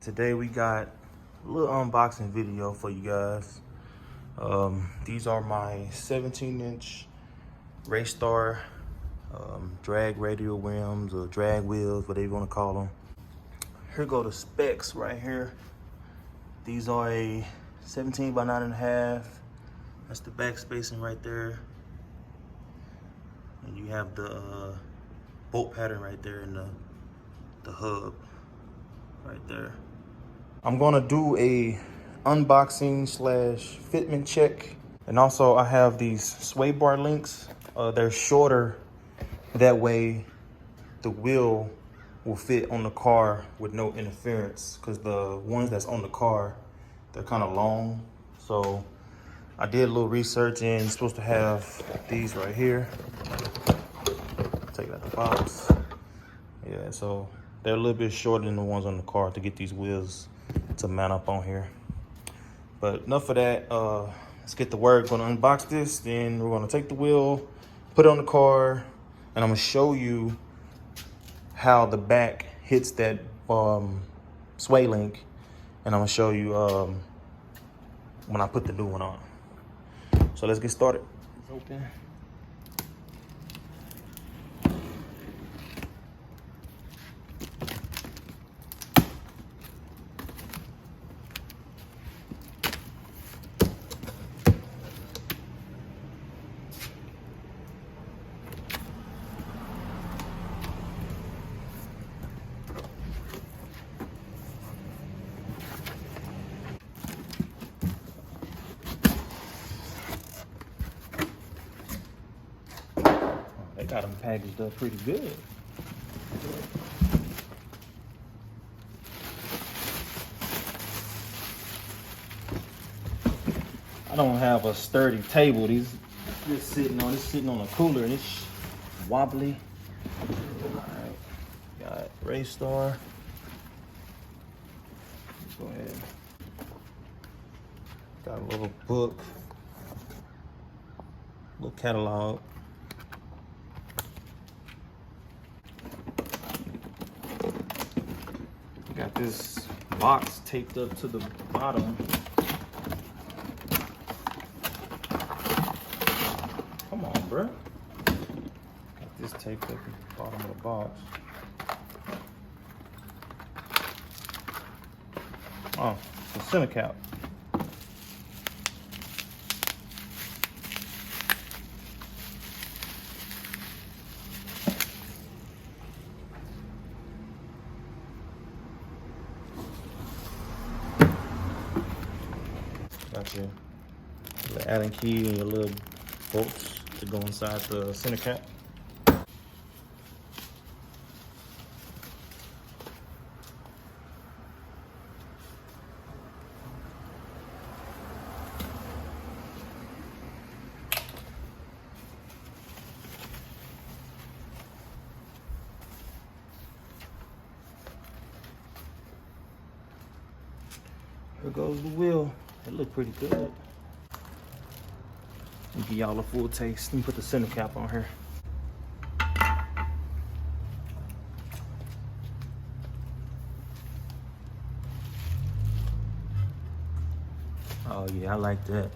Today we got a little unboxing video for you guys. These are my 17-inch RaceStar drag radial rims or drag wheels, whatever you want to call them. Here go the specs right here. These are a 17 by 9.5. That's the back spacing right there. And you have the bolt pattern right there in the hub right there. I'm gonna do a unboxing slash fitment check. And also I have these sway bar links. They're shorter, that way the wheel will fit on the car with no interference, because the ones that's on the car, they're kind of long. So I did a little research and you're supposed to have these right here. Take it out the box. Yeah, so they're a little bit shorter than the ones on the car to get these wheels to mount up on here. But enough of that. Let's get to work. Gonna unbox this, then we're gonna take the wheel, put it on the car, and I'm gonna show you how the back hits that sway link, and I'm gonna show you when I put the new one on. So let's get started. It's open. They got them packaged up pretty good. I don't have a sturdy table. These it's sitting on a cooler and it's wobbly. All right, got RaceStar. Let's go ahead. Got a little book, little catalog. Got this box taped up to the bottom. Come on, bro. Got this taped up at the bottom of the box. Oh, it's a center cap. Got your little Allen key and your little bolts to go inside the center cap. Here goes the wheel. It looked pretty good. Let me give y'all a full taste. Let me put the center cap on here. Oh yeah, I like that.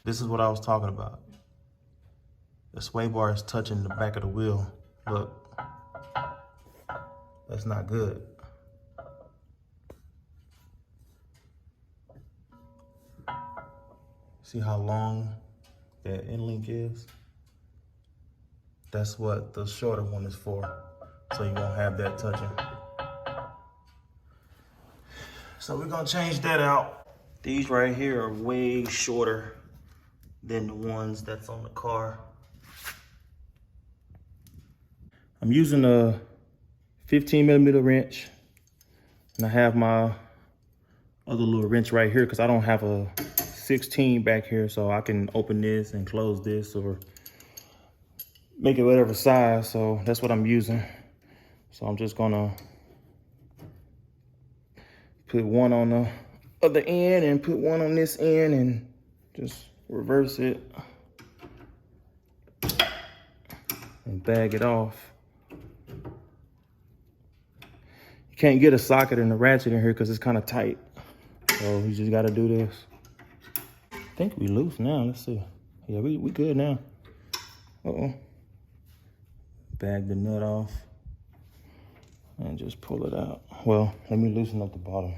This is what I was talking about. The sway bar is touching the back of the wheel. Look, that's not good. See how long that end link is? That's what the shorter one is for. So you won't have that touching. So we're gonna change that out. These right here are way shorter than the ones that's on the car. I'm using a 15mm wrench, and I have my other little wrench right here because I don't have a 16 back here, so I can open this and close this or make it whatever size. So that's what I'm using. So I'm just gonna put one on the other end and put one on this end and just reverse it and bag it off. You can't get a socket and a ratchet in here because it's kind of tight. So you just got to do this. I think we loose now. Let's see. Yeah, we good now. Uh-oh. Bag the nut off and just pull it out. Well, let me loosen up the bottom.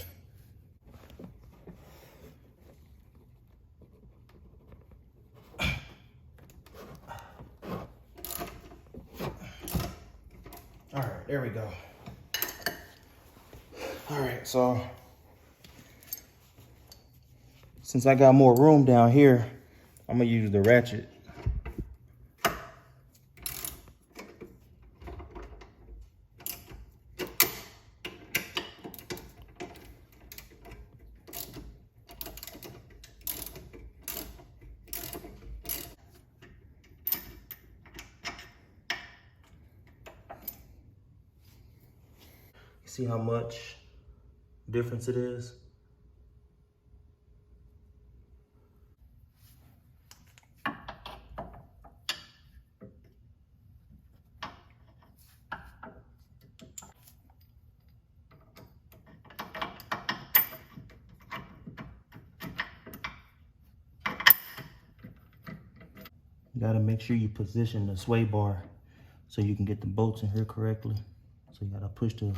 All right, there we go. All right, so since I got more room down here, I'm gonna use the ratchet. See how much difference it is? You gotta make sure you position the sway bar so you can get the bolts in here correctly. So you gotta push the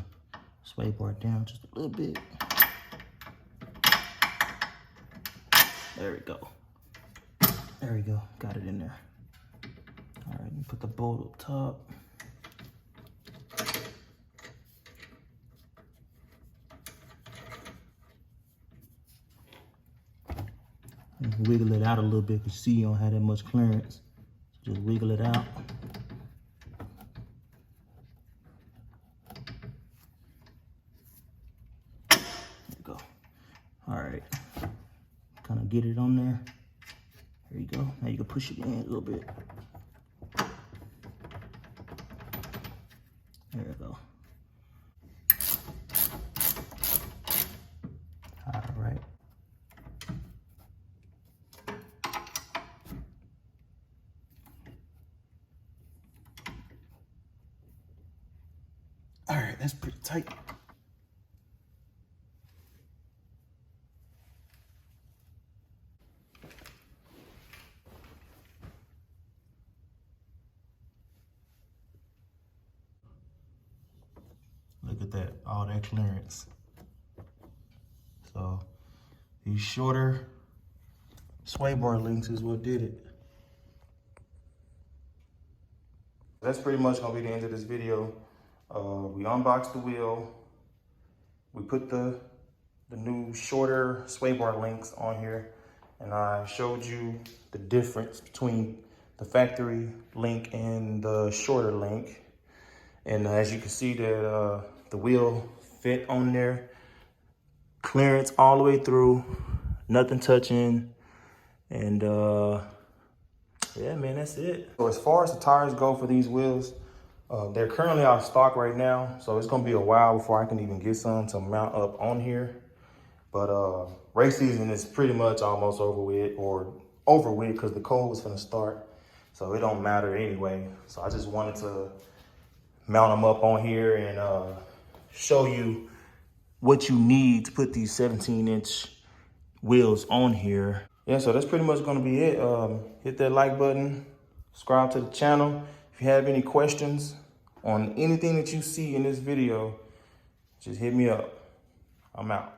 sway bar down just a little bit. There we go. There we go, got it in there. All right, let me put the bolt up top. And wiggle it out a little bit, because you don't have that much clearance. So just wiggle it out. There you go. All right, kind of get it on there. There you go. Now you can push it in a little bit. There you go. All right. All right, that's pretty tight. Look at that, all that clearance. So these shorter sway bar links is what did it. That's pretty much gonna be the end of this video. We unboxed the wheel. We put the new shorter sway bar links on here, and I showed you the difference between the factory link and the shorter link. And as you can see that the wheel fit on there, clearance all the way through, nothing touching, and yeah, man, that's it. So as far as the tires go for these wheels, they're currently out of stock right now, so it's gonna be a while before I can even get some to mount up on here. But race season is pretty much almost over with, because the cold was gonna start, so it don't matter anyway. So I just wanted to mount them up on here and show you what you need to put these 17-inch wheels on here. Yeah, so that's pretty much gonna be it. Hit that like button, subscribe to the channel. If you have any questions on anything that you see in this video, just hit me up. I'm out.